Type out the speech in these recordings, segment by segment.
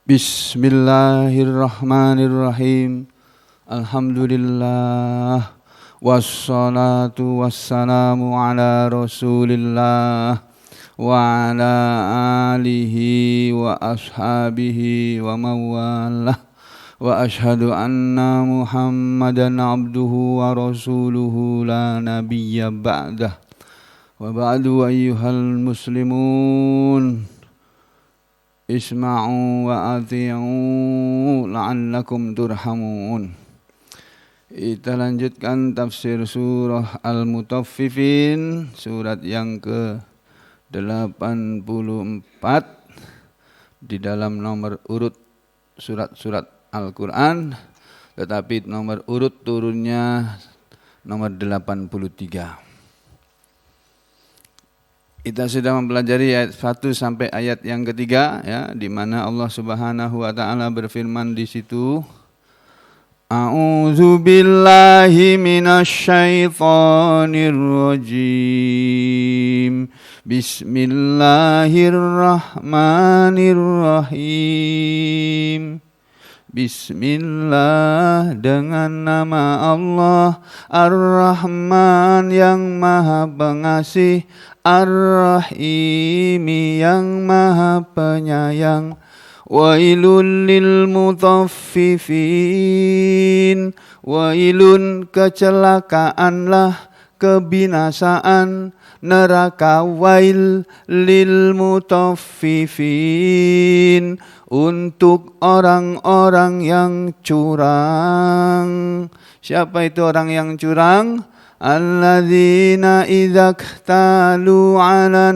Bismillahirrahmanirrahim. Alhamdulillah. Wassalatu wassalamu ala Rasulillah wa ala alihi wa ashabihi wa mawalah. Wa ashhadu anna Muhammadan abduhu wa rasuluhu la nabiyya ba'dah. Wa ba'du ayyuhal muslimun, isma'u wa ati'u la'allakum turhamun. Kita lanjutkan tafsir surah Al-Mutaffifin, surat yang ke-84 di dalam nomor urut surat-surat Al-Quran, tetapi nomor urut turunnya nomor 83. Kita sudah mempelajari ayat 1 sampai ayat yang ketiga, ya, di mana Allah Subhanahu wa taala berfirman di situ, A'udzu billahi minasyaitonir rajim. Bismillahirrahmanirrahim. Bismillah, dengan nama Allah Ar-Rahman yang Maha Pengasih, Ar-Rahimi yang Maha Penyayang. Wailul lil mutaffifin. Wailun, kecelakaanlah, kebinasaan, neraka wail, lil mutaffifin, untuk orang-orang yang curang. Siapa itu orang yang curang? Alladzina idza iktalu 'alan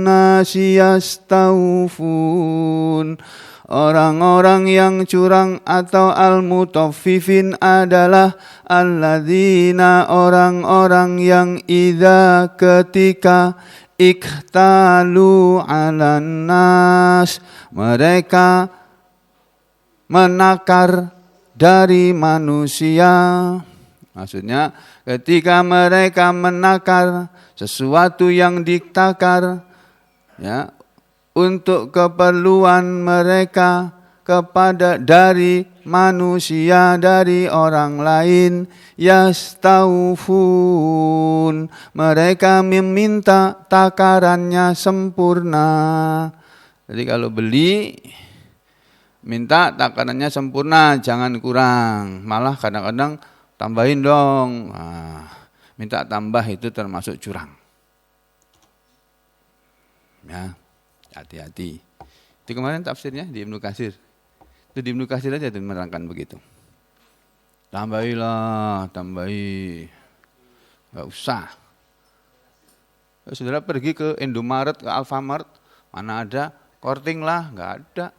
nasi yastawfun. Orang-orang yang curang atau al-mutaffifin adalah alladzina, orang-orang yang idza, ketika, iktalu 'alan nas, mereka menakar dari manusia. Maksudnya ketika mereka menakar sesuatu yang ditakar, ya, untuk keperluan mereka kepada dari manusia, dari orang lain, yastaufun, mereka meminta takarannya sempurna. Jadi kalau beli, minta takarannya sempurna, jangan kurang. Malah kadang-kadang tambahin dong. Nah, minta tambah itu termasuk curang. Ya, hati-hati. Itu kemarin tafsirnya di Ibnu Katsir. Itu di Ibnu Katsir aja menerangkan begitu. Tambahilah, tambahi. Enggak usah. Saudara pergi ke Indomaret, ke Alfamart, mana ada korting lah, enggak ada.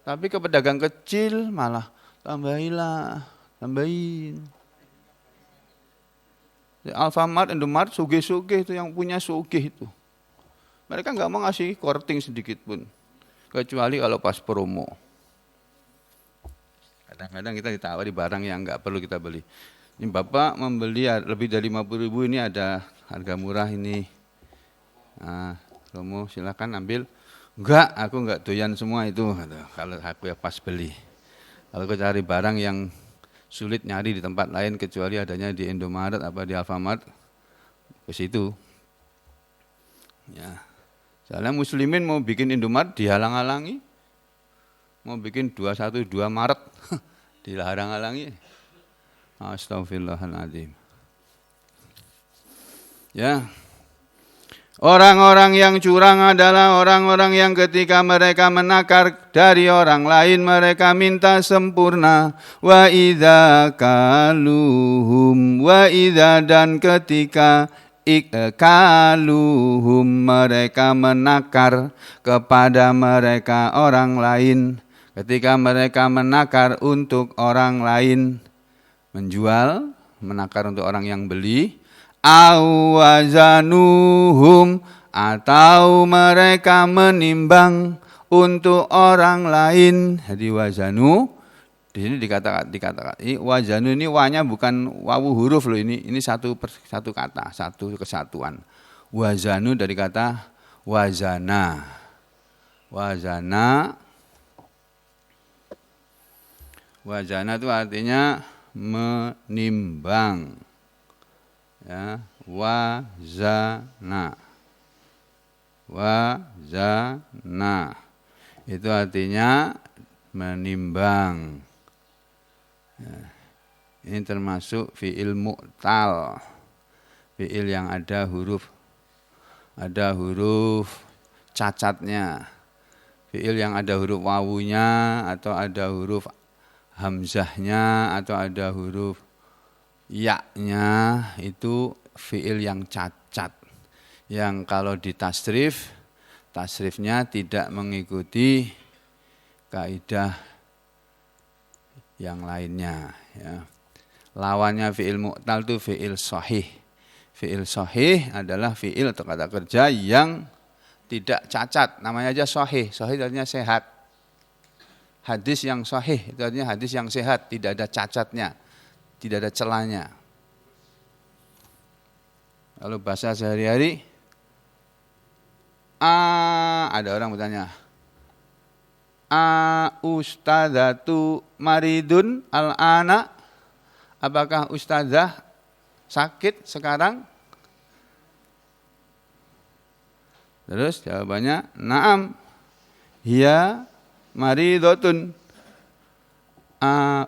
Tapi ke pedagang kecil malah tambahilah, tambahin. Alfamart, Indomaret, sugih-sugih itu yang punya sugih itu. Mereka enggak mau ngasih korting sedikit pun. Kecuali kalau pas promo. Kadang-kadang kita ditawari barang yang enggak perlu kita beli. Ini Bapak membeli lebih dari 50.000, ini ada harga murah ini. Nah, promo silakan ambil. Enggak, aku enggak doyan semua itu. Kalau aku ya pas beli. Kalau aku cari barang yang sulit nyari di tempat lain kecuali adanya di Indomaret apa di Alfamart, ke situ. Ya. Soalnya muslimin mau bikin Indomaret dihalang-halangi. Mau bikin 212 Maret dilarang-halangi. Astagfirullahaladzim. Ya. Orang-orang yang curang adalah orang-orang yang ketika mereka menakar dari orang lain, mereka minta sempurna. Wa idza kaluhum, wa idza, dan ketika kaluhum, mereka menakar kepada mereka orang lain. Ketika mereka menakar untuk orang lain, menjual, menakar untuk orang yang beli, awazanuhum, atau mereka menimbang untuk orang lain. Jadi wazanu di sini dikatakan ini wazanu, ini wanya bukan wawu huruf loh, ini satu kata, satu kesatuan. Wazanu dari kata wazana. Wazana Wazana itu artinya menimbang. Ya, wazana. Wazana. Itu artinya menimbang. Ya. Ini termasuk fi'il mu'tal. Fi'il yang ada huruf cacatnya. Fi'il yang ada huruf wawunya atau ada huruf hamzahnya atau ada huruf ya-nya, itu fi'il yang cacat. Yang kalau ditasrif, tasrifnya tidak mengikuti kaidah yang lainnya. Ya. Lawannya fi'il mu'tal itu fi'il sahih. Fi'il sahih adalah fi'il atau kata kerja yang tidak cacat. Namanya aja sahih. Sahih artinya sehat. Hadis yang sahih itu artinya hadis yang sehat. Tidak ada cacatnya. Tidak ada celahnya. Kalau bahasa sehari-hari, ada orang bertanya, ustadzatu maridun al-ana? Apakah ustadzah sakit sekarang? Terus jawabannya, na'am, hiya maridotun.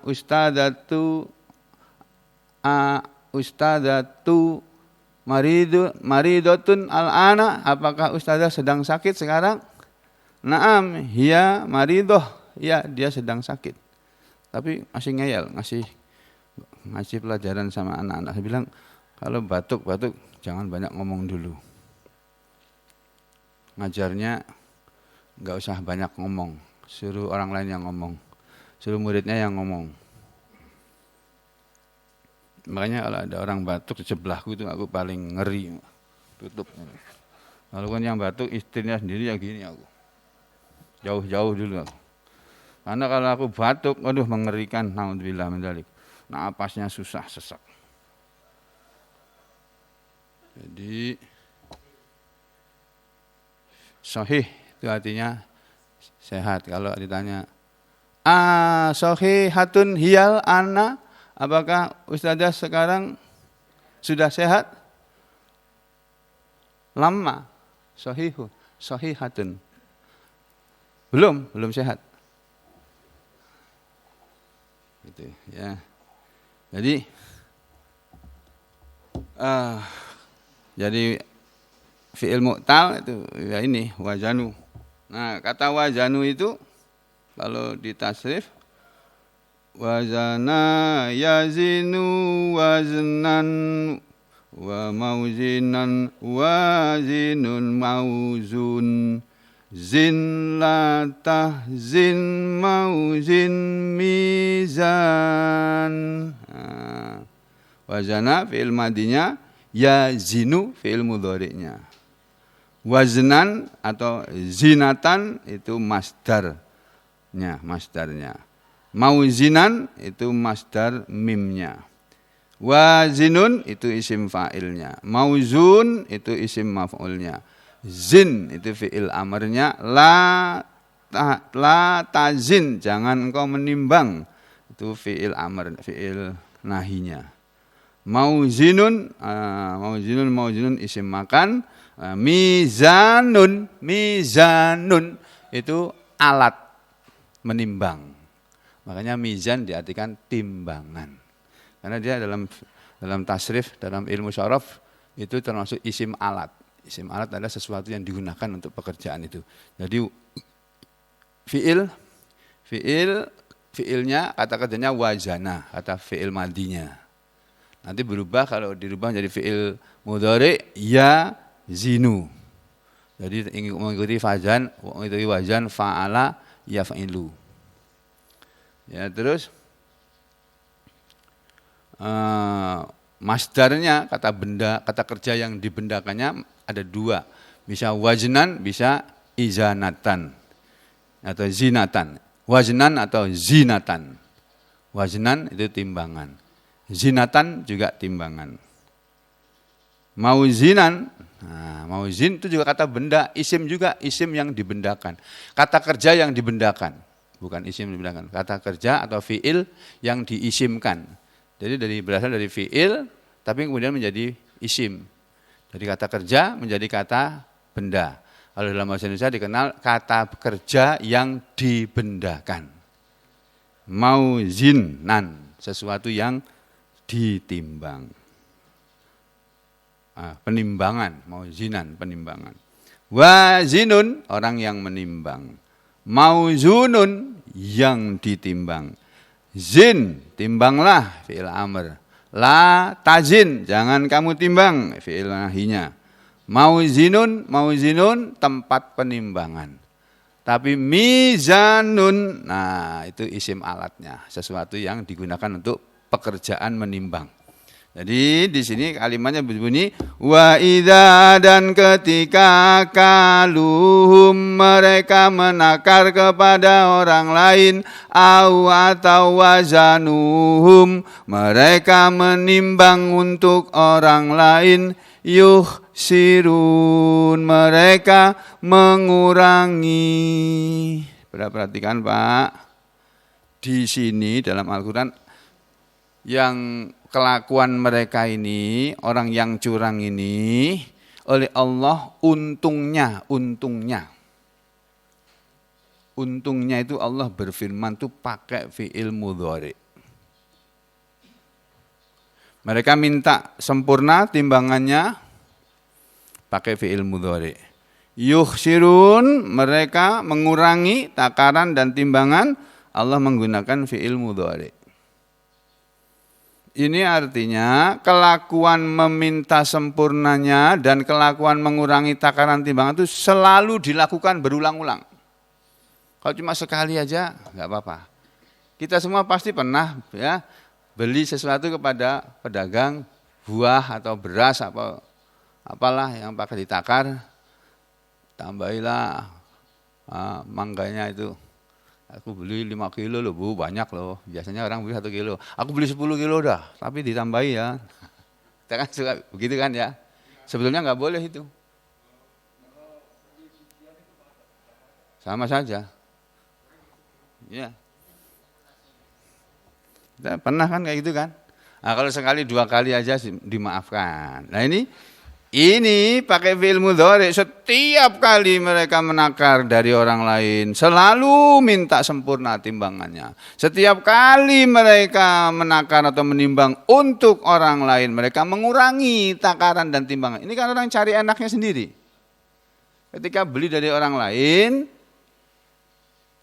Ustadzatu maridotun al-ana? Apakah ustadzah sedang sakit sekarang? Na'am, hiya maridoh. Ya, dia sedang sakit. Tapi masih ngeyel, ngasih pelajaran sama anak-anak. Saya bilang, kalau batuk jangan banyak ngomong dulu. Ngajarnya nggak usah banyak ngomong, suruh orang lain yang ngomong, suruh muridnya yang ngomong. Makanya kalau ada orang batuk di sebelahku itu aku paling ngeri, tutup. Kalau kan yang batuk istrinya sendiri ya gini aku, jauh-jauh dulu aku. Karena kalau aku batuk, aduh mengerikan, naudzubillah min dzalik. Napasnya susah, sesak. Jadi sahih itu artinya sehat. Kalau ditanya, sahihatun hiyal ana? Apakah ustadzah sekarang sudah sehat? Lama, sahihatun. Belum sehat. Gitu ya. Jadi fi'il mu'tal itu ya ini wazanu. Nah, kata wazanu itu kalau ditasrif, wazana yazinu waznan wa mauzinan wazinun mauzun zin la tahzin mauzin mizan. Wazana fi'il madinya, yazinu fi'il mudhari'nya. Waznan atau zinatan itu masdarnya. Mauzinan itu masdar mimnya. Wazinun itu isim fa'ilnya. Mauzun itu isim maf'ulnya. Zin itu fi'il amarnya. La tazin, jangan engkau menimbang. Itu fi'il amar, fi'il nahinya. Mauzinun isim makan. Mizanun itu alat menimbang. Makanya mizan diartikan timbangan. Karena dia dalam tasrif, dalam ilmu syaraf itu termasuk isim alat. Isim alat adalah sesuatu yang digunakan untuk pekerjaan itu. Jadi fiilnya kata kerjanya wazana, kata fiil madinya. Nanti berubah, kalau dirubah menjadi fiil mudhari ya zinu. Jadi mengikuti wazan fa'ala yaf'ilu. Ya, terus masdarnya kata kerja yang dibendakannya ada dua. Bisa waznan, bisa izanatan atau zinatan. Waznan atau zinatan. Waznan itu timbangan. Zinatan juga timbangan. Mauzinan, mauzin itu juga kata benda, isim juga isim yang dibendakan. Kata kerja yang dibendakan. bukan isim dipindahkan. Kata kerja atau fiil yang diisimkan. Jadi berasal dari fiil, tapi kemudian menjadi isim. Dari kata kerja menjadi kata benda. Kalau dalam bahasa Indonesia dikenal kata kerja yang dibendakan. Mauzinan, sesuatu yang ditimbang. Penimbangan, mauzinan, penimbangan. Wazinun, orang yang menimbang. Mauzunun, yang ditimbang. Zin, timbanglah, fi'il amr. La tazin, jangan kamu timbang, fi'il nahinya. Mauzinun, mauzinun, tempat penimbangan. Tapi mizanun, nah itu isim alatnya, sesuatu yang digunakan untuk pekerjaan menimbang. Jadi di sini kalimatnya berbunyi wa idza, dan ketika kaluhum mereka menakar kepada orang lain, au atau wazanuhum mereka menimbang untuk orang lain, yuhsirun mereka mengurangi. Perhatikan Pak, di sini dalam Al-Quran yang kelakuan mereka ini, orang yang curang ini, oleh Allah untungnya itu Allah berfirman tuh pakai fi'il mudhari. Mereka minta sempurna timbangannya pakai fi'il mudhari. Yukhsirun mereka mengurangi takaran dan timbangan, Allah menggunakan fi'il mudhari. Ini artinya kelakuan meminta sempurnanya dan kelakuan mengurangi takaran timbangan itu selalu dilakukan berulang-ulang. Kalau cuma sekali aja nggak apa-apa. Kita semua pasti pernah ya beli sesuatu kepada pedagang buah atau beras apa apalah yang pakai ditakar, tambahilah mangganya itu. Aku beli 5 kilo loh Bu, banyak loh. Biasanya orang beli 1 kilo. Aku beli 10 kilo dah, tapi ditambahi ya. Kita kan suka begitu kan ya. Sebetulnya nggak boleh itu. Sama saja. Ya. Kita pernah kan kayak gitu kan. Nah, kalau sekali 2 kali aja dimaafkan. Nah ini pakai fi'il mudhari, setiap kali mereka menakar dari orang lain selalu minta sempurna timbangannya. Setiap kali mereka menakar atau menimbang untuk orang lain, mereka mengurangi takaran dan timbangan. Ini kan orang cari enaknya sendiri. Ketika beli dari orang lain,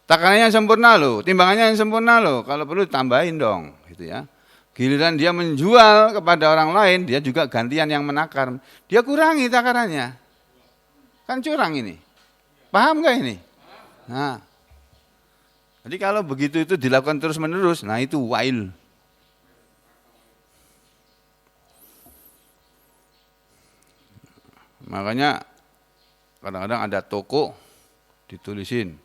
takarannya sempurna loh, timbangannya yang sempurna loh. Kalau perlu tambahin dong, gitu ya. Giliran dia menjual kepada orang lain, dia juga gantian yang menakar. Dia kurangi takarannya. Kan curang ini. Paham nggak ini? Nah, jadi kalau begitu itu dilakukan terus-menerus, nah itu wail. Makanya kadang-kadang ada toko ditulisin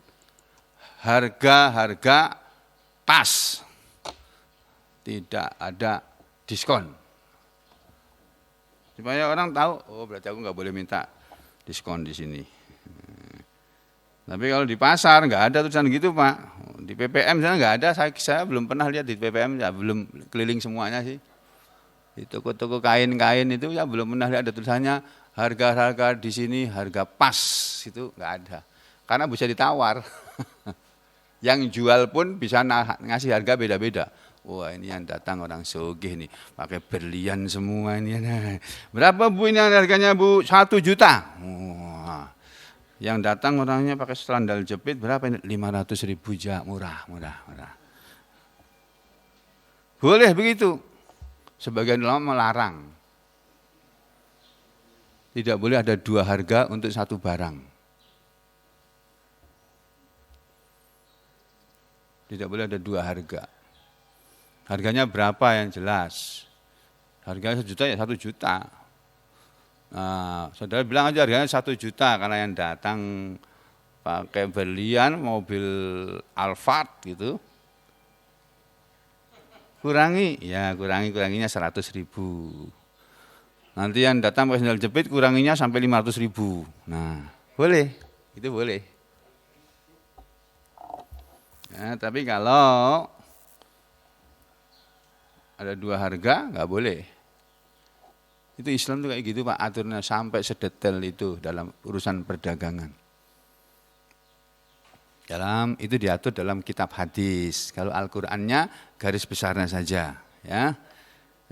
harga pas. Tidak ada diskon. Supaya orang tahu, oh berarti aku nggak boleh minta diskon di sini. Tapi kalau di pasar nggak ada tulisan gitu Pak. Di PPM sana nggak ada, saya belum pernah lihat di PPM, ya belum keliling semuanya sih. Di toko-toko kain-kain itu ya belum pernah lihat ada tulisannya harga-harga di sini harga pas, itu nggak ada. Karena bisa ditawar. Yang jual pun bisa ngasih harga beda-beda. Wah ini yang datang orang sugih nih, pakai berlian semua ini. Berapa Bu ini harganya Bu? 1 juta. Wah. Yang datang orangnya pakai sandal jepit, berapa ini? 500.000 aja, murah. Boleh begitu. Sebagian ulama melarang. Tidak boleh ada 2 harga untuk 1 barang. Tidak boleh ada 2 harga. Harganya berapa yang jelas. Harganya 1 juta ya 1 juta. Nah, saudara bilang aja harganya 1 juta karena yang datang pakai berlian, mobil Alphard gitu. Kuranginya 100.000. Nanti yang datang pakai sandal jepit kuranginya sampai 500.000. Nah, boleh, itu boleh. Ya, tapi kalau ada dua harga nggak boleh. Itu Islam tuh kayak gitu Pak, aturnya sampai sedetail itu dalam urusan perdagangan. Itu diatur dalam kitab hadis. Kalau Al-Qur'annya garis besarnya saja, ya.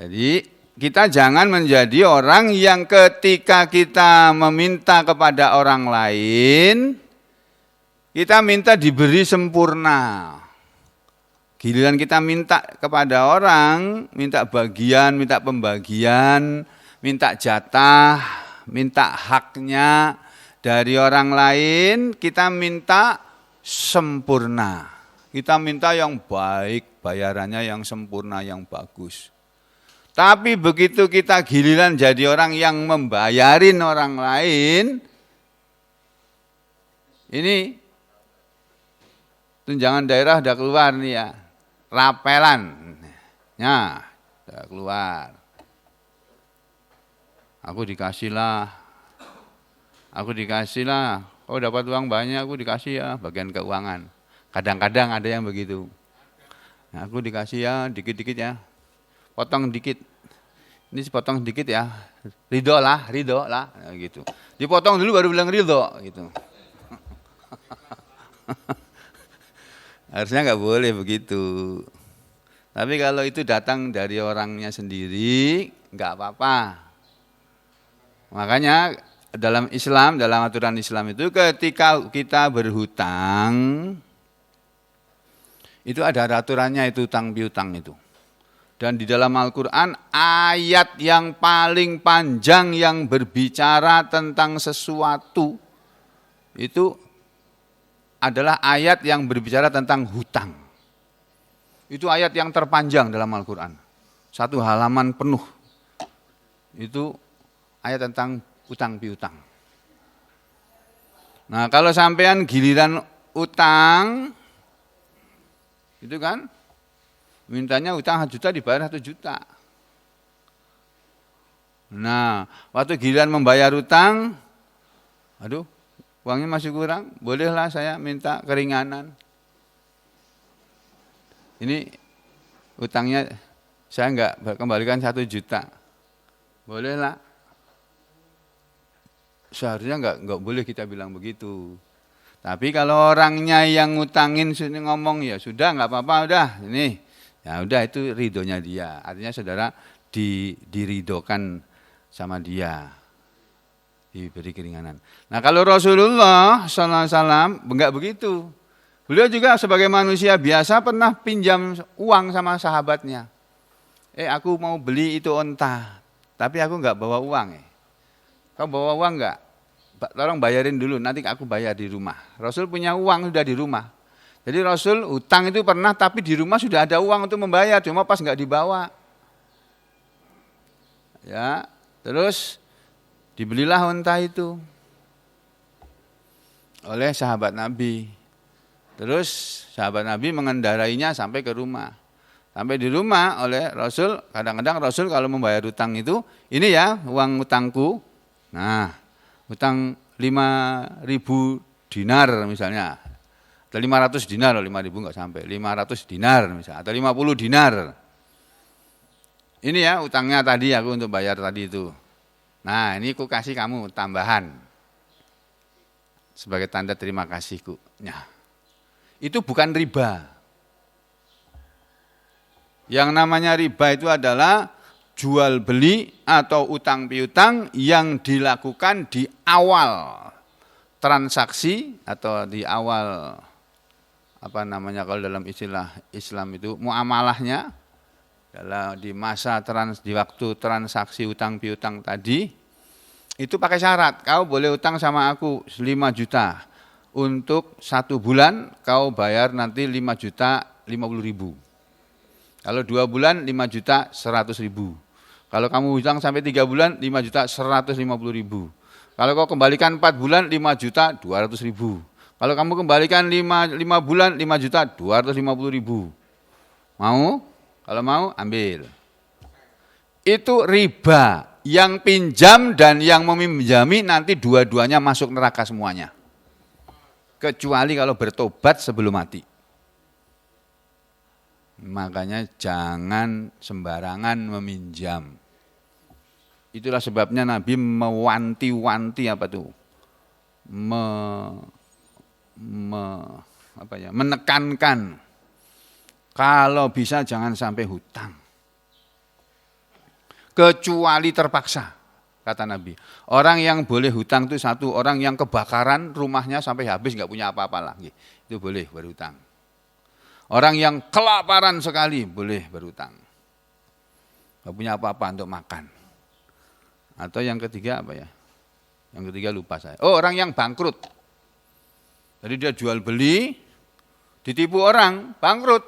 Jadi kita jangan menjadi orang yang ketika kita meminta kepada orang lain, kita minta diberi sempurna. Giliran kita minta kepada orang, minta bagian, minta pembagian, minta jatah, minta haknya dari orang lain, kita minta sempurna. Kita minta yang baik, bayarannya yang sempurna, yang bagus. Tapi begitu kita giliran jadi orang yang membayarin orang lain, ini tunjangan daerah udah keluar nih ya, rapelan, ya udah keluar. Aku dikasih lah, oh dapat uang banyak, aku dikasih ya, bagian keuangan. Kadang-kadang ada yang begitu. Nah, aku dikasih ya, dikit-dikit ya, potong dikit. Ini potong dikit ya, ridho lah, nah, gitu. Dipotong dulu baru bilang ridho, gitu. Harusnya nggak boleh begitu. Tapi kalau itu datang dari orangnya sendiri, nggak apa-apa. Makanya dalam Islam, dalam aturan Islam itu ketika kita berhutang, itu ada aturannya itu utang piutang itu. Dan di dalam Al-Quran ayat yang paling panjang yang berbicara tentang sesuatu itu adalah ayat yang berbicara tentang hutang. Itu ayat yang terpanjang dalam Al-Quran. Satu halaman penuh. Itu ayat tentang utang piutang. Nah, kalau sampean giliran utang, itu kan mintanya utang 1 juta dibayar 1 juta. Nah, waktu giliran membayar utang, aduh, uangnya masih kurang, bolehlah saya minta keringanan. Ini utangnya saya enggak kembalikan 1 juta. Bolehlah. Seharusnya enggak boleh kita bilang begitu. Tapi kalau orangnya yang ngutangin sini ngomong ya sudah enggak apa-apa udah ini. Ya udah itu ridhonya dia. Artinya saudara diridokan sama dia. Diberi keringanan. Nah kalau Rasulullah SAW enggak begitu. Beliau juga sebagai manusia biasa pernah pinjam uang sama sahabatnya. Aku mau beli itu onta, tapi aku enggak bawa uang. Kau bawa uang enggak? Tolong bayarin dulu, nanti aku bayar di rumah. Rasul punya uang sudah di rumah. Jadi Rasul utang itu pernah, tapi di rumah sudah ada uang untuk membayar, cuma pas enggak dibawa. Ya, terus dibelilah onta itu oleh sahabat Nabi. Terus sahabat Nabi mengendarainya sampai ke rumah. Sampai di rumah oleh Rasul, kadang-kadang Rasul kalau membayar utang itu, ini ya uang utangku. Nah, utang 5.000 dinar misalnya. Atau 500 dinar, 5.000 enggak sampai. 500 dinar misalnya, atau 50 dinar. Ini ya utangnya tadi aku untuk bayar tadi itu. Nah, ini aku kasih kamu tambahan. Sebagai tanda terima kasihku. Nah, itu bukan riba. Yang namanya riba itu adalah jual beli atau utang piutang yang dilakukan di awal transaksi atau di awal kalau dalam istilah Islam itu muamalahnya di masa di waktu transaksi utang piutang tadi itu pakai syarat kau boleh utang sama aku 5 juta. Untuk 1 bulan kau bayar nanti 5 juta 50 ribu. Kalau 2 bulan 5 juta 100 ribu. Kalau kamu hutang sampai 3 bulan 5 juta 150 ribu. Kalau kau kembalikan 4 bulan 5 juta 200 ribu. Kalau kamu kembalikan 5 bulan 5 juta 250 ribu. Mau? Kalau mau ambil. Itu riba. Yang pinjam dan yang meminjami nanti dua-duanya masuk neraka semuanya. Kecuali kalau bertobat sebelum mati. Makanya jangan sembarangan meminjam. Itulah sebabnya Nabi mewanti-wanti apa tuh? Menekankan kalau bisa jangan sampai hutang. Kecuali terpaksa, kata Nabi. Orang yang boleh hutang itu satu, orang yang kebakaran rumahnya sampai habis nggak punya apa-apa lagi. Itu boleh berhutang. Orang yang kelaparan sekali boleh berhutang. Nggak punya apa-apa untuk makan. Atau yang ketiga apa ya? Yang ketiga lupa saya. Oh, orang yang bangkrut. Jadi dia jual beli, ditipu orang, bangkrut.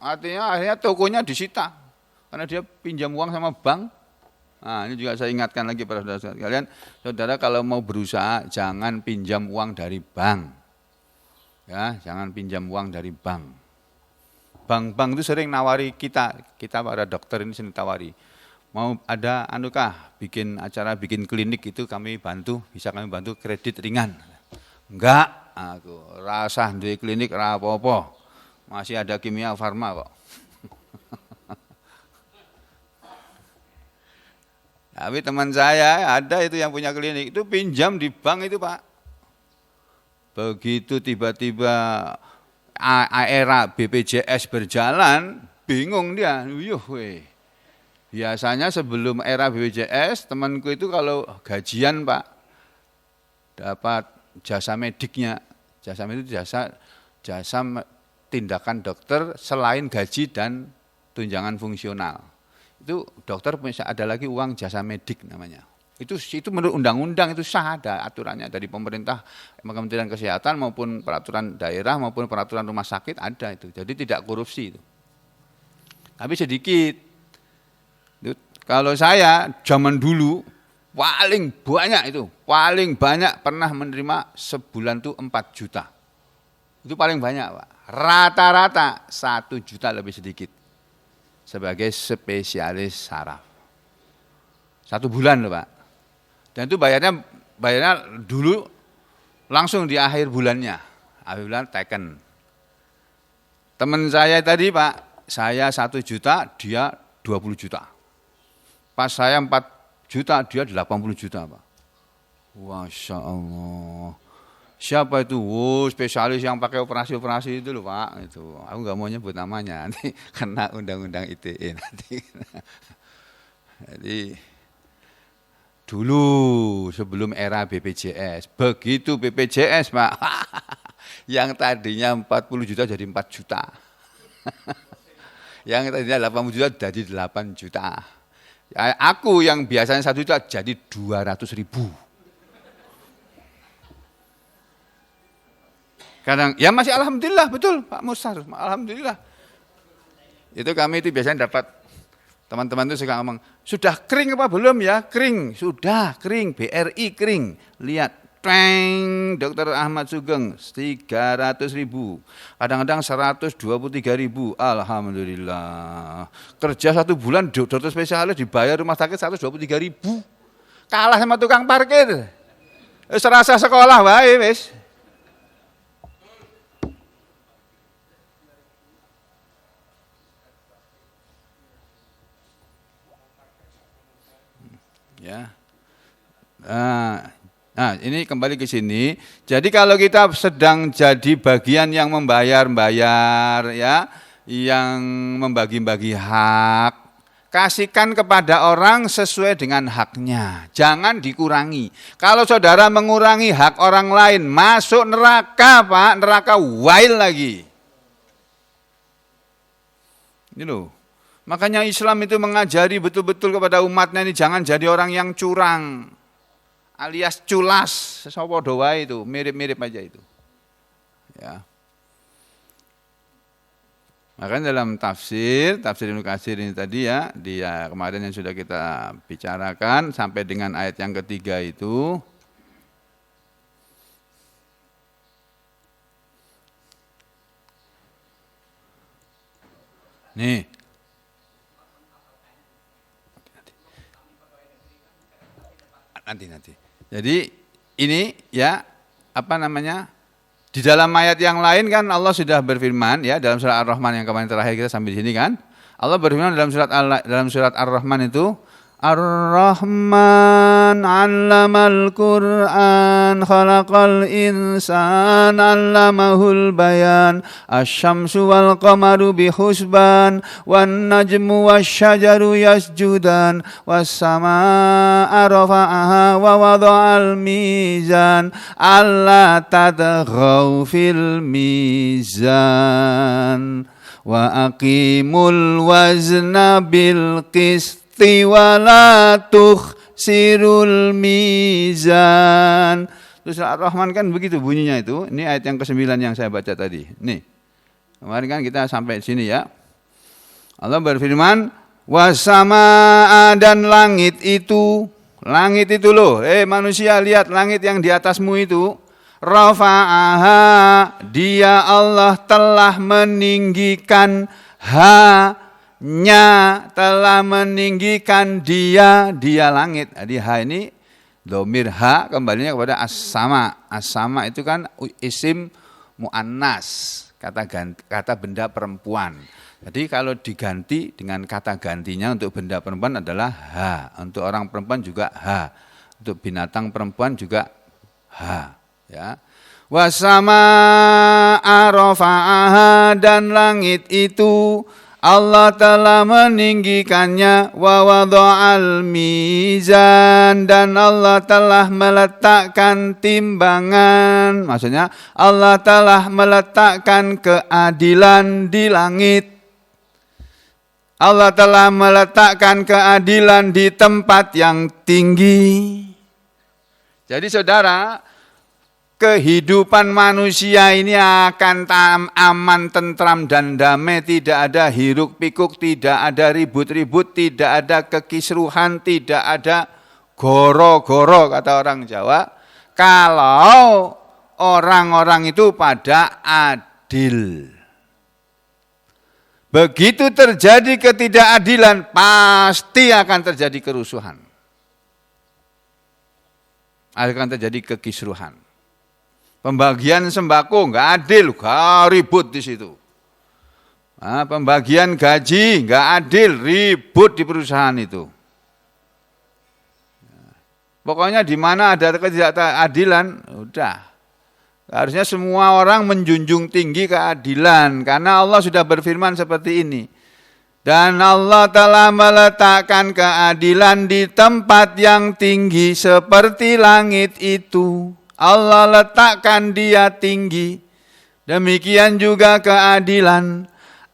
Artinya akhirnya tokonya disita. Karena dia pinjam uang sama bank. Nah, ini juga saya ingatkan lagi pada saudara kalian. Saudara kalau mau berusaha jangan pinjam uang dari bank. Ya, jangan pinjam uang dari bank. Bank-bank itu sering nawari kita para dokter ini sering tawari. Mau ada bikin acara, bikin klinik itu kami bantu, bisa kami bantu kredit ringan. Enggak, aku rasa duwe klinik ra apa-apa. Masih ada kimia farma kok. Tapi teman saya ada itu yang punya klinik, itu pinjam di bank itu Pak. Begitu tiba-tiba era BPJS berjalan, bingung dia. Biasanya sebelum era BPJS, temanku itu kalau gajian Pak, dapat jasa mediknya. Jasa medik itu jasa tindakan dokter selain gaji dan tunjangan fungsional. Itu dokter ada lagi uang jasa medik namanya. Itu menurut undang-undang itu sah, ada aturannya dari pemerintah, Kementerian Kesehatan maupun peraturan daerah maupun peraturan rumah sakit ada itu. Jadi tidak korupsi itu. Tapi sedikit. Kalau saya zaman dulu paling banyak pernah menerima sebulan itu 4 juta. Itu paling banyak Pak. Rata-rata 1 juta lebih sedikit. Sebagai spesialis saraf. 1 bulan loh Pak. Dan itu bayarnya dulu langsung di akhir bulannya. Akhir bulan teken. Teman saya tadi Pak, saya 1 juta, dia 20 juta. Pas saya 4 juta, dia 80 juta Pak. Masya Allah. Siapa itu? Spesialis yang pakai operasi-operasi itu loh Pak. Itu. Aku nggak mau nyebut namanya, nanti kena undang-undang ITE nanti. Jadi dulu sebelum era BPJS, begitu BPJS Pak, yang tadinya 40 juta jadi 4 juta. Yang tadinya 80 juta jadi 8 juta. Aku yang biasanya 1 juta jadi 200 ribu. Kadang, ya masih alhamdulillah, betul Pak Mustar, alhamdulillah. Itu kami itu biasanya dapat, teman-teman itu suka ngomong, sudah kering apa belum ya? Kering, sudah kering, BRI kering. Lihat, tweng, Dr. Ahmad Sugeng, 300 ribu. Kadang-kadang 123 ribu, alhamdulillah. Kerja 1 bulan, dokter spesialis dibayar rumah sakit 123 ribu. Kalah sama tukang parkir. Serasa sekolah, wae wis. Ya. Nah, ini kembali ke sini. Jadi kalau kita sedang jadi bagian yang membayar ya, yang membagi-bagi hak, kasihkan kepada orang sesuai dengan haknya. Jangan dikurangi. Kalau saudara mengurangi hak orang lain, masuk neraka, Pak, neraka wail lagi. Ini loh. Makanya Islam itu mengajari betul-betul kepada umatnya ini jangan jadi orang yang curang, alias culas, sapa doa itu, mirip-mirip aja itu. Ya. Makanya dalam tafsir Ibnu Katsir ini tadi ya, dia kemarin yang sudah kita bicarakan sampai dengan ayat yang ketiga itu. Nih. Nanti. Jadi ini ya apa namanya? Di dalam ayat yang lain kan Allah sudah berfirman ya dalam surat Ar-Rahman yang kemarin terakhir kita sampai di sini kan. Allah berfirman dalam surat Ar-Rahman itu Ar-Rahman 'allamal Qur'an khalaqal insan 'allamahul bayan asy-syamsu wal qamaru bihusban wan najmu wasyajaru yasjudan was samaa'a rafa'aha wa wada'al mizan alla tadghaw fil mizan wa aqimul wazna bil qist wala tukhsirul mizan. Terus Ar-Rahman kan begitu bunyinya itu. Ini ayat yang ke-9 yang saya baca tadi. Nih. Kemarin kan kita sampai sini ya. Allah berfirman, "Wasamaa dan langit itu loh. Manusia lihat langit yang di atasmu itu. Rafa'aha, dia Allah telah meninggikan telah meninggikan dia langit. Jadi ha ini dhamir ha kembalinya kepada as-sama. As-sama itu kan isim muannas, kata benda perempuan. Jadi kalau diganti dengan kata gantinya untuk benda perempuan adalah ha. Untuk orang perempuan juga ha. Untuk binatang perempuan juga ha, ya. Wasama arafa'aha dan langit itu Allah telah meninggikannya wa wada'al mizan dan Allah telah meletakkan timbangan. Maksudnya Allah telah meletakkan keadilan di langit. Allah telah meletakkan keadilan di tempat yang tinggi. Jadi saudara, kehidupan manusia ini akan aman, tentram dan damai, tidak ada hiruk pikuk, tidak ada ribut-ribut, tidak ada kekisruhan, tidak ada goro-goro kata orang Jawa. Kalau orang-orang itu pada adil. Begitu terjadi ketidakadilan, pasti akan terjadi kerusuhan. Akan terjadi kekisruhan. Pembagian sembako nggak adil, nggak ribut di situ. Pembagian gaji nggak adil, ribut di perusahaan itu. Pokoknya di mana ada ketidakadilan, udah. Harusnya semua orang menjunjung tinggi keadilan, karena Allah sudah berfirman seperti ini. Dan Allah telah meletakkan keadilan di tempat yang tinggi seperti langit itu. Allah letakkan dia tinggi. Demikian juga keadilan.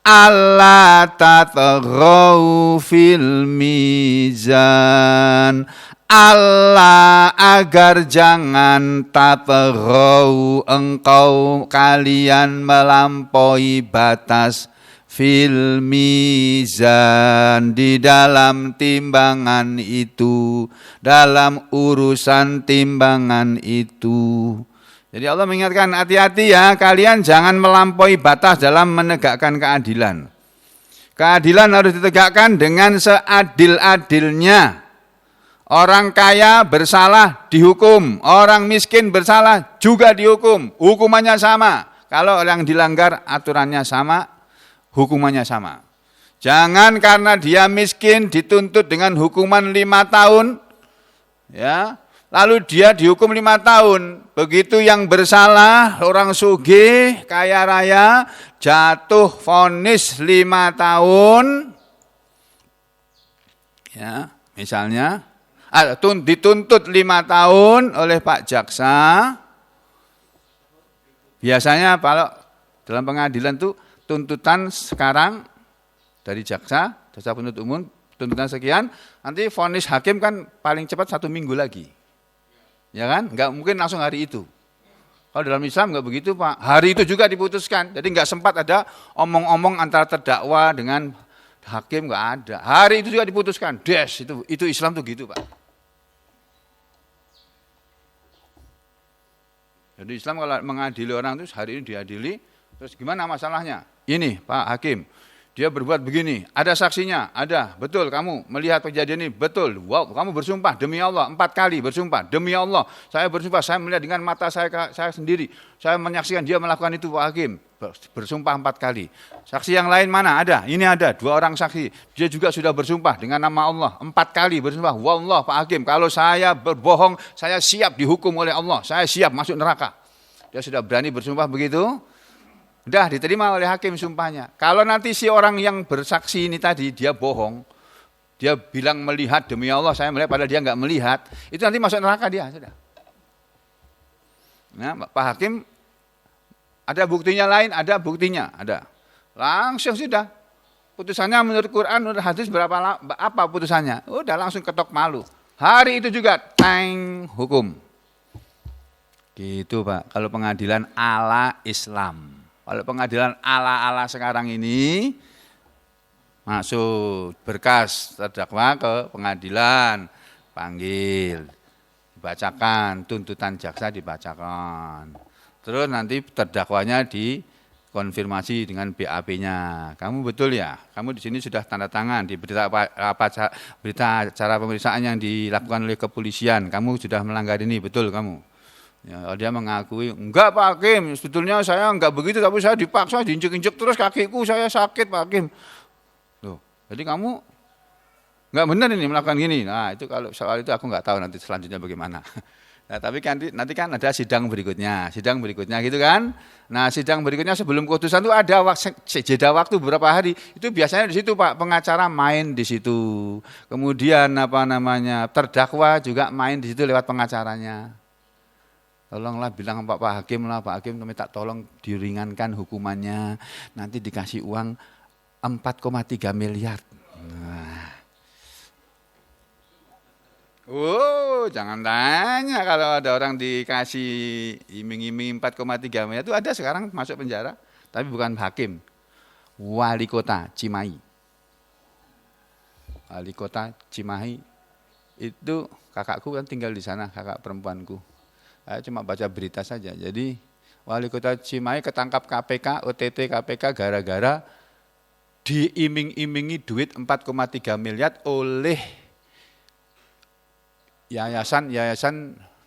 Allah tatghaw fil mizan. Allah agar jangan tatghaw engkau kalian melampaui batas fil mizan di dalam timbangan itu, dalam urusan timbangan itu. Jadi Allah mengingatkan hati-hati ya, kalian jangan melampaui batas dalam menegakkan keadilan. Keadilan harus ditegakkan dengan seadil-adilnya. Orang kaya bersalah dihukum, orang miskin bersalah juga dihukum, hukumannya sama. Kalau yang dilanggar aturannya sama, hukumannya sama. Jangan karena dia miskin dituntut dengan hukuman 5 tahun, ya, lalu dia dihukum 5 tahun. Begitu yang bersalah, orang sugih, kaya raya, jatuh vonis 5 tahun, ya, misalnya, dituntut 5 tahun oleh Pak Jaksa. Biasanya kalau dalam pengadilan tuh tuntutan sekarang dari jaksa penuntut umum, tuntutan sekian, nanti vonis hakim kan paling cepat 1 minggu lagi. Ya kan? Enggak mungkin langsung hari itu. Kalau dalam Islam enggak begitu, Pak. Hari itu juga diputuskan. Jadi enggak sempat ada omong-omong antara terdakwa dengan hakim, enggak ada. Hari itu juga diputuskan. Des, itu Islam tuh gitu, Pak. Jadi Islam kalau mengadili orang itu hari ini diadili, terus gimana masalahnya? Ini Pak Hakim, dia berbuat begini, ada saksinya, ada, betul kamu melihat kejadian ini, betul, wow, kamu bersumpah demi Allah, 4 kali bersumpah, demi Allah, saya bersumpah, saya melihat dengan mata saya sendiri, saya menyaksikan dia melakukan itu Pak Hakim, bersumpah 4 kali. Saksi yang lain mana? Ada, ini ada, 2 orang saksi, dia juga sudah bersumpah dengan nama Allah, 4 kali bersumpah, wallah Pak Hakim, kalau saya berbohong, saya siap dihukum oleh Allah, saya siap masuk neraka. Dia sudah berani bersumpah begitu. Udah diterima oleh hakim sumpahnya. Kalau nanti si orang yang bersaksi ini tadi, dia bohong, dia bilang melihat demi Allah, saya melihat, padahal dia nggak melihat, itu nanti masuk neraka dia. Sudah. Nah, Pak Hakim, ada buktinya lain, ada buktinya, ada. Langsung sudah. Putusannya menurut Quran, menurut hadis apa putusannya? Udah langsung ketok malu. Hari itu juga, tang, hukum. Gitu Pak, kalau pengadilan ala Islam. Kalau pengadilan ala-ala sekarang ini, masuk berkas terdakwa ke pengadilan, panggil, dibacakan, tuntutan jaksa dibacakan. Terus nanti terdakwanya dikonfirmasi dengan BAP-nya. Kamu betul ya? Kamu di sini sudah tanda tangan di berita acara pemeriksaan yang dilakukan oleh kepolisian. Kamu sudah melanggar ini, betul kamu? Ya, dia mengakui, enggak Pak Hakim, sebetulnya saya enggak begitu, tapi saya dipaksa, diinjek-injek terus kakiku, saya sakit Pak Hakim. Loh, jadi kamu enggak benar ini melakukan gini. Nah, itu kalau soal itu aku enggak tahu nanti selanjutnya bagaimana. Nah, tapi kan nanti kan ada sidang berikutnya gitu kan. Nah, sidang berikutnya sebelum keputusan itu ada jeda waktu beberapa hari. Itu biasanya di situ Pak, pengacara main di situ. Kemudian terdakwa juga main di situ lewat pengacaranya. Tolonglah bilang Pak Hakim lah, Pak Hakim minta tolong diringankan hukumannya, nanti dikasih uang 4,3 miliar. Nah. Jangan tanya kalau ada orang dikasih iming-iming 4,3 miliar, itu ada sekarang masuk penjara, tapi bukan hakim, wali kota Cimahi. Wali kota Cimahi itu kakakku kan tinggal di sana, kakak perempuanku. Saya cuma baca berita saja. Jadi wali kota Cimahi ketangkap KPK, OTT KPK gara-gara diiming-imingi duit 4,3 miliar oleh yayasan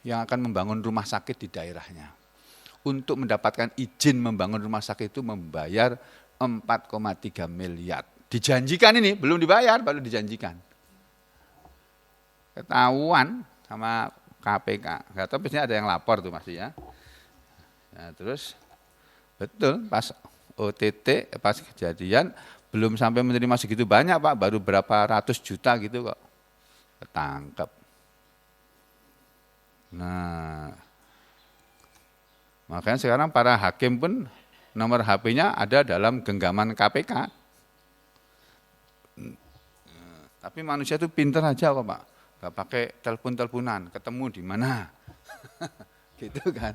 yang akan membangun rumah sakit di daerahnya. Untuk mendapatkan izin membangun rumah sakit itu membayar 4,3 miliar. Dijanjikan ini, belum dibayar, baru dijanjikan. Ketahuan sama KPK, nggak tahu biasanya ada yang lapor tuh masih ya. Nah, terus betul pas OTT pas kejadian belum sampai menerima segitu banyak Pak, baru berapa ratus juta gitu kok ketangkep. Nah, makanya sekarang para hakim pun nomor HP-nya ada dalam genggaman KPK. Tapi manusia itu pintar aja kok Pak. Gak pakai telepon-teleponan, ketemu di mana, gitu kan.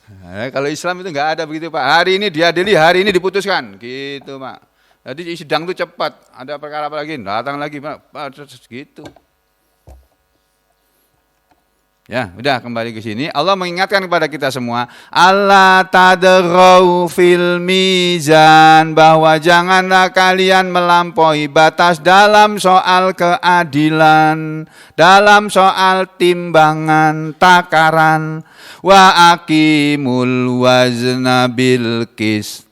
Nah, kalau Islam itu nggak ada begitu Pak. Hari ini diadili, hari ini diputuskan, gitu Pak. Jadi sidang itu cepat. Ada perkara apa lagi, datang lagi Pak, gitu. Ya, udah kembali ke sini. Allah mengingatkan kepada kita semua, Allah tadghaw fil mizan, bahwa janganlah kalian melampaui batas dalam soal keadilan, dalam soal timbangan, takaran. Wa aqimul wazna bil qist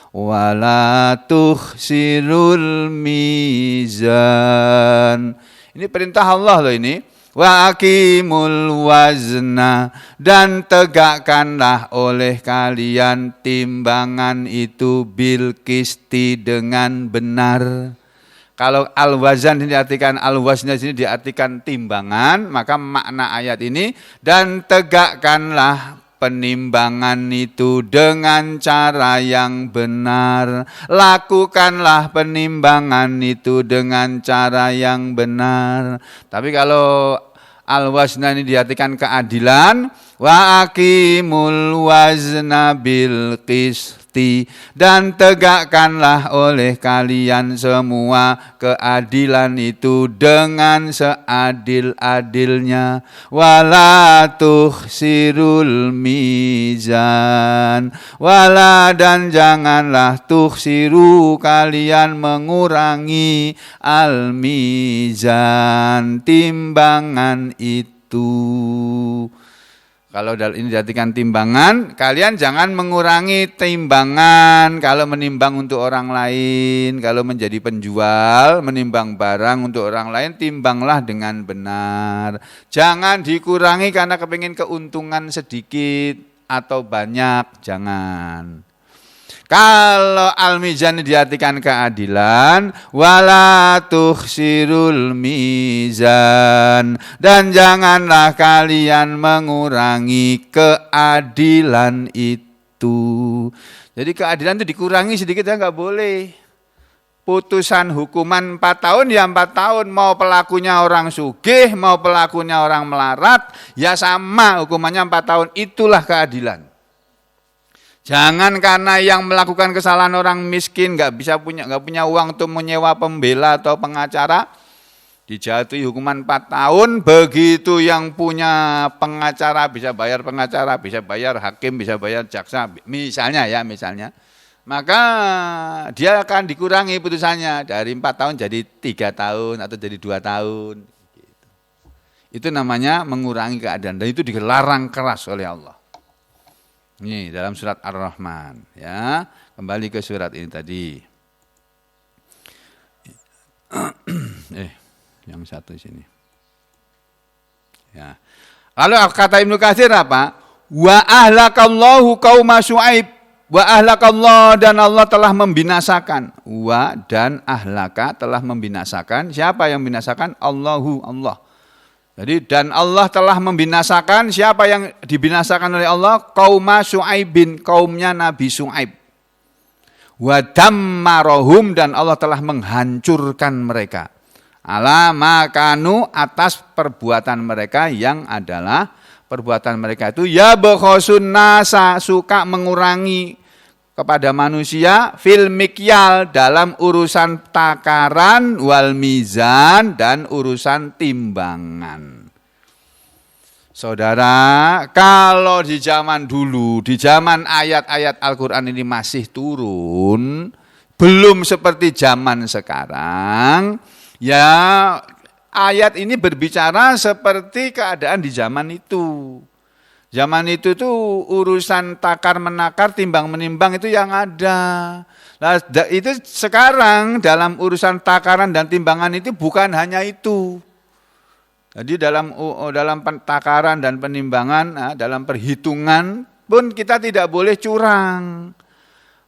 wa la tukhsirul mizan. Ini perintah Allah loh ini. Wa aqimul wazna, dan tegakkanlah oleh kalian timbangan itu bil qisti, dengan benar. Kalau al-wazan ini diartikan, al-wazna ini diartikan timbangan, maka makna ayat ini, dan tegakkanlah penimbangan itu dengan cara yang benar. Lakukanlah penimbangan itu dengan cara yang benar. Tapi kalau al-wazna ini diartikan keadilan, wa aqimul wazna bil qist, mengerti. Dan tegakkanlah oleh kalian semua keadilan itu dengan seadil-adilnya. Wala tuhsirul mizan. Wala dan janganlah tuhsiru kalian mengurangi al-mizan, timbangan itu. Kalau ini diartikan timbangan, kalian jangan mengurangi timbangan kalau menimbang untuk orang lain. Kalau menjadi penjual, menimbang barang untuk orang lain, timbanglah dengan benar. Jangan dikurangi karena kepingin keuntungan sedikit atau banyak, jangan. Kalau al-mizan diartikan keadilan, wala tuhsirul mizan, dan janganlah kalian mengurangi keadilan itu. Jadi keadilan itu dikurangi sedikit ya nggak boleh. Putusan hukuman 4 tahun ya 4 tahun, mau pelakunya orang sugih, mau pelakunya orang melarat, ya sama hukumannya 4 tahun, itulah keadilan. Jangan karena yang melakukan kesalahan orang miskin nggak punya uang untuk menyewa pembela atau pengacara, dijatuhi hukuman 4 tahun. Begitu yang punya pengacara bisa bayar pengacara, bisa bayar hakim, bisa bayar jaksa, misalnya, maka dia akan dikurangi putusannya dari 4 tahun jadi 3 tahun atau jadi 2 tahun. Itu namanya mengurangi keadilan, dan itu dilarang keras oleh Allah. Ini dalam surat Ar-Rahman, ya. Kembali ke surat ini tadi. Yang satu sini. Ya. Lalu kata Ibnu Katsir apa? Wa ahlakallahu qauma Syuaib. Wa ahlakallah, dan Allah telah membinasakan. Wa dan ahlaka telah membinasakan. Siapa yang membinasakan? Allahu, Allah. Jadi dan Allah telah membinasakan, siapa yang dibinasakan oleh Allah? Qauma Syuaibin, kaumnya Nabi Syuaib. Wa dammarahum, dan Allah telah menghancurkan mereka. Ala makanu, atas perbuatan mereka yang adalah perbuatan mereka itu ya bakhosun nasa, suka mengurangi kepada manusia, fil mikyal, dalam urusan takaran, wal mizan, dan urusan timbangan. Saudara, kalau di zaman dulu, di zaman ayat-ayat Al-Quran ini masih turun, belum seperti zaman sekarang, ya ayat ini berbicara seperti keadaan di zaman itu. Zaman itu tuh urusan takar menakar, timbang menimbang itu yang ada. Nah, itu sekarang dalam urusan takaran dan timbangan itu bukan hanya itu. Jadi dalam takaran dan penimbangan, dalam perhitungan pun kita tidak boleh curang.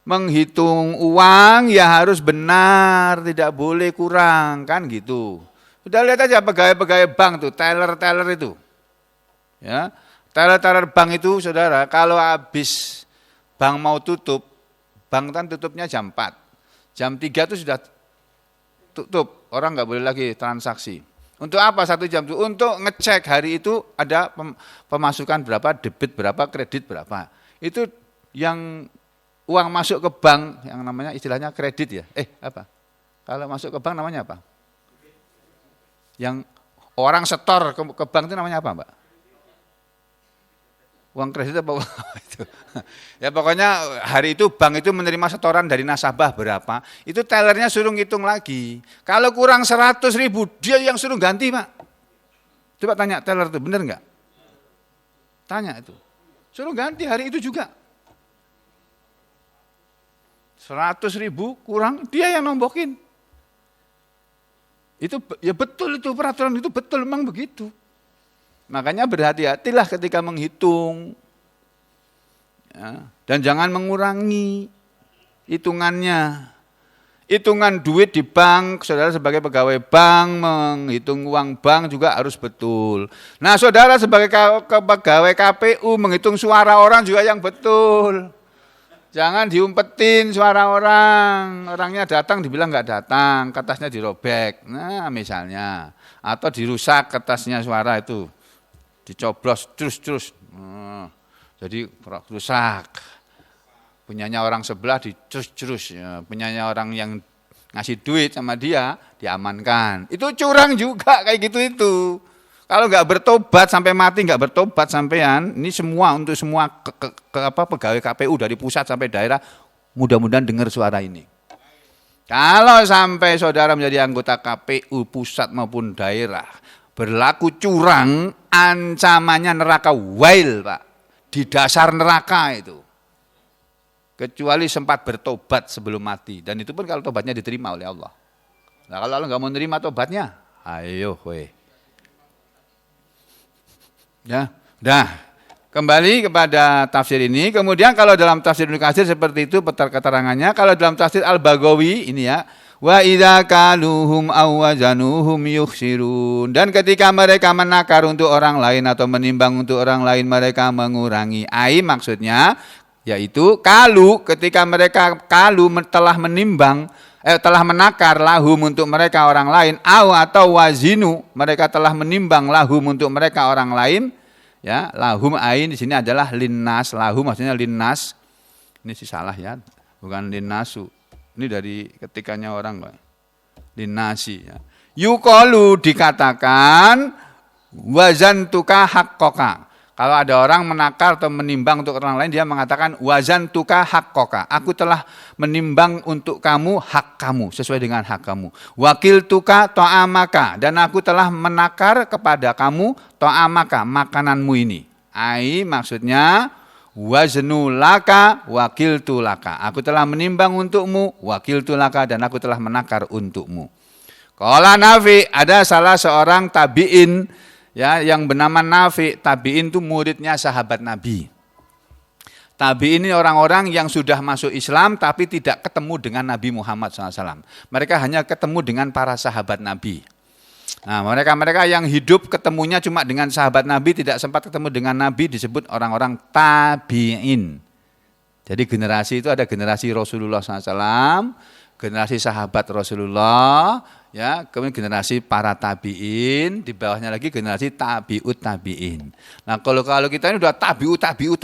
Menghitung uang ya harus benar, tidak boleh kurang, kan gitu. Sudah lihat aja pegawai-pegawai bank tuh, teller-teller itu. Ya. Teller bank itu, saudara, kalau habis bank mau tutup, bank kan tutupnya jam 4. Jam 3 itu sudah tutup, orang nggak boleh lagi transaksi. Untuk apa 1 jam itu? Untuk ngecek hari itu ada pemasukan berapa, debit berapa, kredit berapa. Itu yang uang masuk ke bank, yang namanya istilahnya kredit ya. Apa? Kalau masuk ke bank namanya apa? Yang orang setor ke bank itu namanya apa, Mbak? Uang kredit apa itu? Ya pokoknya hari itu bank itu menerima setoran dari nasabah berapa, itu tellernya suruh ngitung lagi. Kalau kurang 100.000, dia yang suruh ganti, Pak. Coba tanya teller itu, benar enggak? Tanya itu. Suruh ganti hari itu juga. 100.000 kurang, dia yang nombokin. Itu ya betul, itu peraturan itu betul, memang begitu. Makanya berhati-hatilah ketika menghitung, ya, dan jangan mengurangi hitungannya. Hitungan duit di bank, saudara sebagai pegawai bank, menghitung uang bank juga harus betul. Nah, saudara sebagai pegawai KPU, menghitung suara orang juga yang betul. Jangan diumpetin suara orang, orangnya datang dibilang nggak datang, kertasnya dirobek, nah misalnya, atau dirusak kertasnya suara itu. Dicoblos terus, jadi rusak. punyanya orang sebelah dicus-cus, ya. Punyanya orang yang ngasih duit sama dia diamankan. Itu curang juga kayak gitu itu. Kalau nggak bertobat sampai mati, nggak bertobat sampean, ini semua untuk semua pegawai KPU dari pusat sampai daerah, mudah-mudahan dengar suara ini. Kalau sampai saudara menjadi anggota KPU pusat maupun daerah, berlaku curang, ancamannya neraka wail, Pak. Di dasar neraka itu. Kecuali sempat bertobat sebelum mati. Dan itu pun kalau tobatnya diterima oleh Allah. Nah kalau Allah nggak mau nerima tobatnya, ayo weh. Ya, dah. Kembali kepada tafsir ini. Kemudian kalau dalam tafsir Ibnu Katsir seperti itu keterangannya. Kalau dalam tafsir Al-Baghawi ini ya, wa idza kaluhum aw wazanuhum yukhsirun. Dan ketika mereka menakar untuk orang lain atau menimbang untuk orang lain, mereka mengurangi. Ai maksudnya yaitu ketika mereka telah menimbang telah menakar lahum untuk mereka orang lain, atau wazinu mereka telah menimbang lahum untuk mereka orang lain, ya lahum ain di sini adalah linnas, lahum maksudnya linnas, ini sih salah ya, bukan linnasu, ini dari ketikanya orang linnasi ya. Yuqalu dikatakan wazantuka haqqoka. Kalau ada orang menakar atau menimbang untuk orang lain, dia mengatakan wazantuka haqqoka. Aku telah menimbang untuk kamu hak kamu, sesuai dengan hak kamu. Wakiltuka ta'amaka. Dan aku telah menakar kepada kamu ta'amaka, makananmu ini. Ai maksudnya waznulaka wakiltulaka. Aku telah menimbang untukmu, wakiltulaka, dan aku telah menakar untukmu. Qala Nafi, ada salah seorang tabi'in, ya, yang bernama Nafi. Tabi'in itu muridnya sahabat Nabi. Tabi'in ini orang-orang yang sudah masuk Islam tapi tidak ketemu dengan Nabi Muhammad SAW. Mereka hanya ketemu dengan para sahabat Nabi. Nah, mereka yang hidup ketemunya cuma dengan sahabat Nabi, tidak sempat ketemu dengan Nabi, disebut orang-orang tabi'in. Jadi generasi itu ada generasi Rasulullah SAW, generasi sahabat Rasulullah, ya, kemudian generasi para tabiin, di bawahnya lagi generasi tabiut tabiin. Nah, kalau kita ini udah tabiut atbaut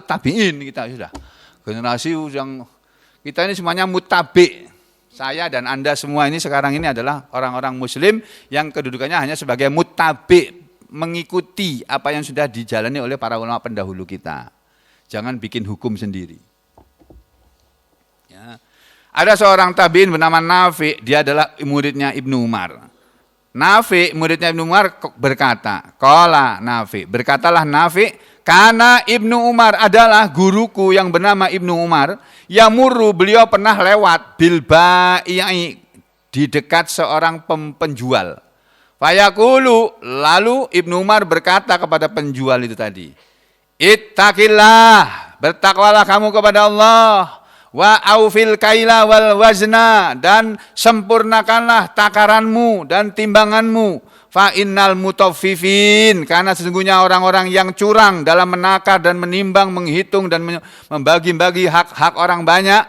tabiin, kita sudah generasi yang kita ini semuanya mutabi. Saya dan Anda semua ini sekarang ini adalah orang-orang muslim yang kedudukannya hanya sebagai mutabi, mengikuti apa yang sudah dijalani oleh para ulama pendahulu kita. Jangan bikin hukum sendiri. Ya. Ada seorang tabi'in bernama Nafi, dia adalah muridnya Ibnu Umar. Nafi, muridnya Ibnu Umar berkata, qala Nafi, berkatalah Nafi, karena Ibnu Umar adalah guruku yang bernama Ibnu Umar, yamurru, beliau pernah lewat bil bai'i, di dekat seorang penjual. Fayaqulu, lalu Ibnu Umar berkata kepada penjual itu tadi, ittaqillah, bertakwalah kamu kepada Allah. Wa aufil kaila wal wazna, dan sempurnakanlah takaranmu dan timbanganmu. Fa innal mutaffifin, karena sesungguhnya orang-orang yang curang dalam menakar dan menimbang, menghitung dan membagi-bagi hak-hak orang banyak.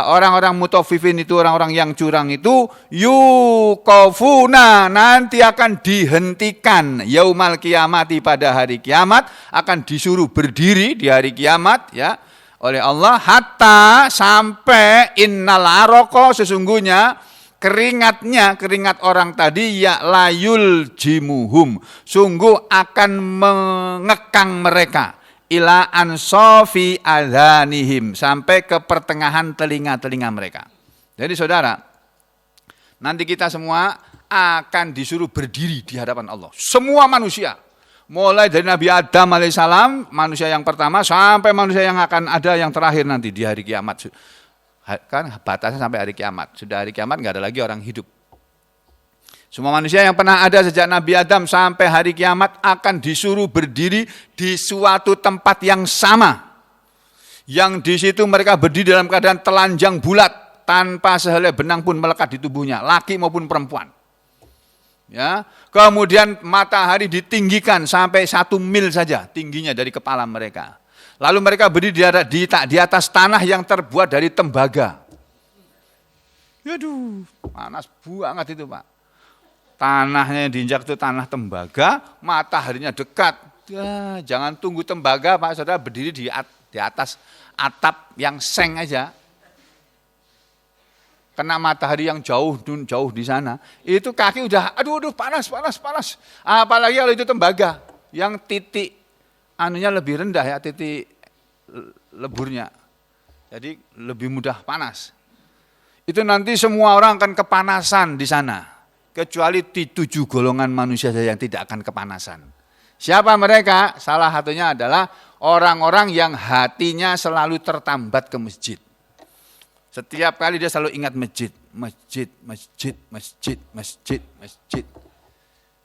Orang-orang mutaffifin itu, orang-orang yang curang itu, yuqafuna, nanti akan dihentikan yaumal kiamati, pada hari kiamat akan disuruh berdiri di hari kiamat, ya, oleh Allah, hatta sampai innal aroko, sesungguhnya keringat orang tadi, ya layul jimuhum, sungguh akan mengekang mereka, ila ansofi adhanihim, sampai ke pertengahan telinga-telinga mereka. Jadi saudara, nanti kita semua akan disuruh berdiri di hadapan Allah, semua manusia. Mulai dari Nabi Adam alaihissalam, manusia yang pertama, sampai manusia yang akan ada yang terakhir nanti di hari kiamat. Kan batasnya sampai hari kiamat. Sudah hari kiamat nggak ada lagi orang hidup. Semua manusia yang pernah ada sejak Nabi Adam sampai hari kiamat akan disuruh berdiri di suatu tempat yang sama. Yang di situ mereka berdiri dalam keadaan telanjang bulat, tanpa sehelai benang pun melekat di tubuhnya, laki maupun perempuan. Ya, kemudian matahari ditinggikan sampai 1 mil saja tingginya dari kepala mereka. Lalu mereka berdiri di atas tanah yang terbuat dari tembaga. Yaduh, panas banget itu Pak. Tanahnya yang diinjak itu tanah tembaga, mataharinya dekat. Ya, jangan tunggu tembaga Pak Saudara, berdiri di atas atap yang seng aja, kena matahari yang jauh di sana, itu kaki udah aduh panas. Apalagi kalau itu tembaga yang titik anunya lebih rendah ya, titik leburnya. Jadi lebih mudah panas. Itu nanti semua orang akan kepanasan di sana, kecuali di 7 golongan manusia saja yang tidak akan kepanasan. Siapa mereka? Salah satunya adalah orang-orang yang hatinya selalu tertambat ke masjid. Setiap kali dia selalu ingat masjid.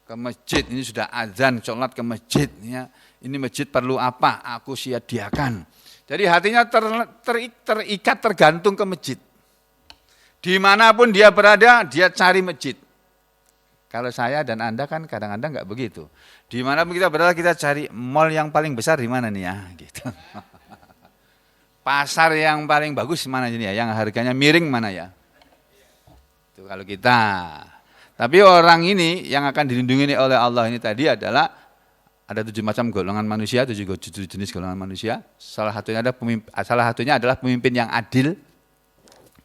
Ke masjid, ini sudah azan, sholat ke masjid. Ya. Ini masjid perlu apa? Aku sediakan. Jadi hatinya terikat, tergantung ke masjid. Dimanapun dia berada, dia cari masjid. Kalau saya dan Anda kan kadang-kadang nggak begitu. Dimanapun kita berada, kita cari mall yang paling besar di mana nih ya, gitu. Pasar yang paling bagus mana ini ya, yang harganya miring mana ya. Itu kalau kita. Tapi orang ini yang akan dilindungi oleh Allah ini tadi adalah ada 7 macam golongan manusia, 7 jenis golongan manusia. Salah satunya adalah pemimpin yang adil.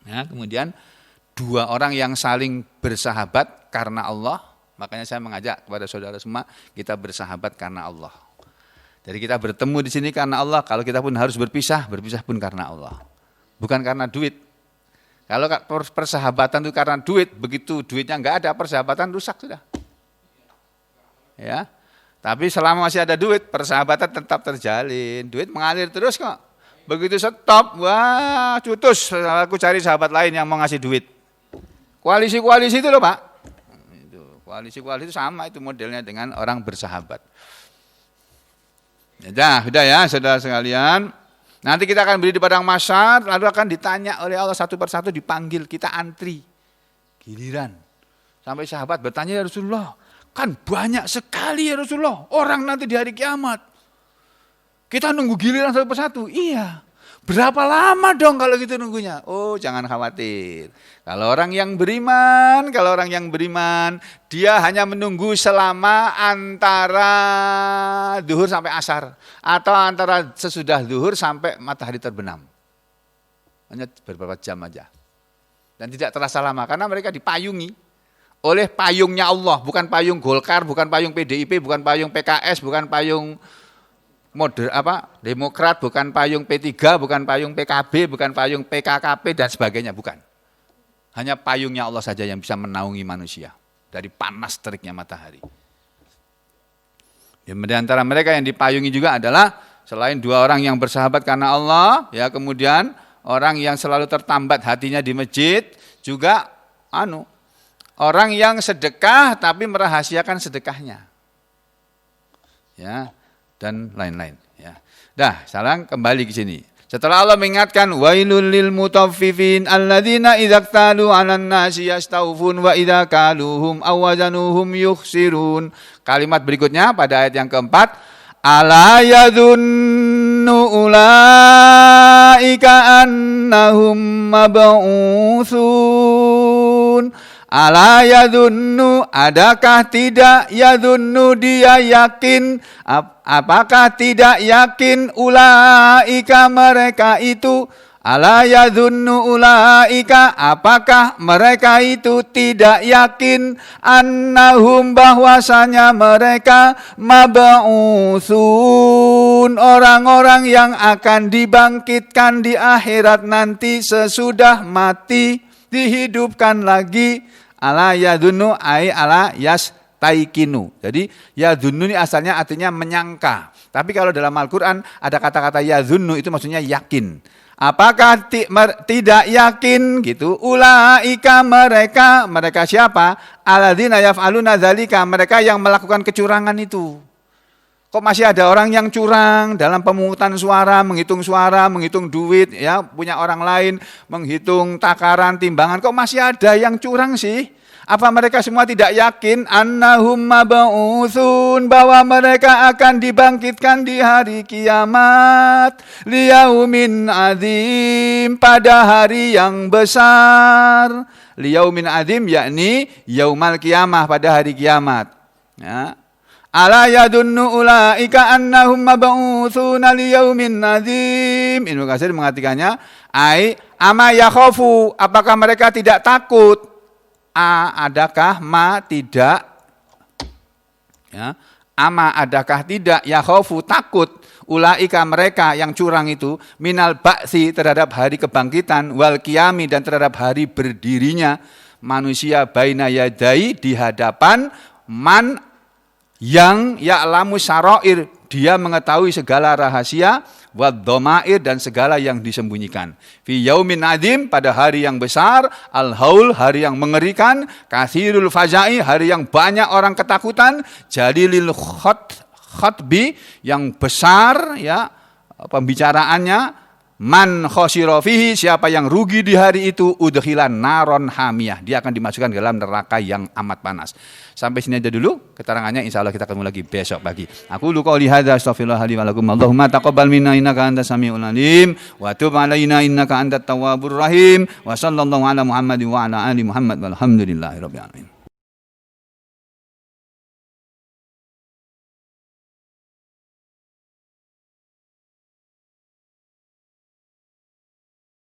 Ya, kemudian 2 orang yang saling bersahabat karena Allah. Makanya saya mengajak kepada saudara semua, kita bersahabat karena Allah. Jadi kita bertemu di sini karena Allah. Kalau kita pun harus berpisah pun karena Allah. Bukan karena duit. Kalau persahabatan itu karena duit, begitu duitnya enggak ada, persahabatan rusak sudah. Ya. Tapi selama masih ada duit, persahabatan tetap terjalin. Duit mengalir terus kok. Begitu stop, wah cutus, aku cari sahabat lain yang mau ngasih duit. Koalisi-koalisi itu loh Pak. Koalisi-koalisi itu sama, itu modelnya dengan orang bersahabat. Ya, sudah ya saudara sekalian. Nanti kita akan berdiri di padang mahsyar, lalu akan ditanya oleh Allah satu persatu, dipanggil, kita antri. Giliran. Sampai sahabat bertanya, ya Rasulullah, kan banyak sekali ya Rasulullah, orang nanti di hari kiamat. Kita nunggu giliran satu persatu. Iya. Berapa lama dong kalau gitu nunggunya? Oh, jangan khawatir. Kalau orang yang beriman, dia hanya menunggu selama antara zuhur sampai asar, atau antara sesudah zuhur sampai matahari terbenam. Hanya beberapa jam aja. Dan tidak terasa lama karena mereka dipayungi oleh payungnya Allah, bukan payung Golkar, bukan payung PDIP, bukan payung PKS, bukan payung Demokrat, bukan payung P3, bukan payung PKB, bukan payung PKKP dan sebagainya, bukan. Hanya payungnya Allah saja yang bisa menaungi manusia dari panas teriknya matahari. Di antara mereka yang dipayungi juga adalah selain 2 orang yang bersahabat karena Allah, ya kemudian orang yang selalu tertambat hatinya di masjid, juga orang yang sedekah tapi merahasiakan sedekahnya. Ya. Dan lain-lain. Ya. Dah, sekarang kembali ke sini. Setelah Allah mengingatkan, wailul lil mutaffifin alladzina idza qtalu 'alan nasi yastawfun wa idza kaluhum aw wazanuhum yukhsirun. Kalimat berikutnya pada ayat yang keempat, ala yadhunnu ulaika annahum mab'utsun. Ala yadhunnu, adakah tidak yadhunnu dia yakin, apakah tidak yakin ulaika mereka itu, ala yadhunnu ulaika, apakah mereka itu tidak yakin, annahum bahwasanya mereka mab'utsun, orang-orang yang akan dibangkitkan di akhirat nanti sesudah mati, dihidupkan lagi. Ala yadhunnu ay ala yastaikinu. Jadi yadhunnu ini asalnya artinya menyangka. Tapi kalau dalam Al-Quran ada kata-kata yadhunnu itu maksudnya yakin. Apakah tidak yakin gitu? Ulaika mereka siapa? Alladzina yaf'aluna dzalika, mereka yang melakukan kecurangan itu. Kok masih ada orang yang curang dalam pemungutan suara, menghitung duit, ya punya orang lain, menghitung takaran, timbangan, kok masih ada yang curang sih? Apa mereka semua tidak yakin annahum mab'utsun, bahwa mereka akan dibangkitkan di hari kiamat, liyaumin adzim, pada hari yang besar. Liyaumin adzim yakni yaumal kiamah, pada hari kiamat. Ya. Ala yadunnu ulaika annahum mab'utsuna liyaumin nadzim. Ibnu Katsir mengartikannya, ama yakhafu, apakah mereka tidak takut? Adakah ma tidak? Ya. Ama adakah tidak? Yakhafu takut. Ulaika mereka yang curang itu minal ba'si terhadap hari kebangkitan, wal qiyami dan terhadap hari berdirinya manusia baina yadai di hadapan man yang ya'lamu syara'ir, dia mengetahui segala rahasia, wad dhamair dan segala yang disembunyikan. Fi yaumin adzim, pada hari yang besar, al haul hari yang mengerikan, katsirul faja'i hari yang banyak orang ketakutan, jalilil khatbi yang besar ya pembicaraannya. Man khosira fihi, siapa yang rugi di hari itu, udkhilan naron hamiyah, dia akan dimasukkan ke dalam neraka yang amat panas. Sampai sini aja dulu keterangannya, insyaallah kita ketemu lagi besok pagi. Aku lu qouli hadza astaghfirullah li wa lakum. Allahumma taqabbal minna innaka antas samiul alim wa tub alaina innaka antat tawwabur rahim. Wa sallallahu ala Muhammadin wa ala ali Muhammad walhamdulillahi rabbil alamin.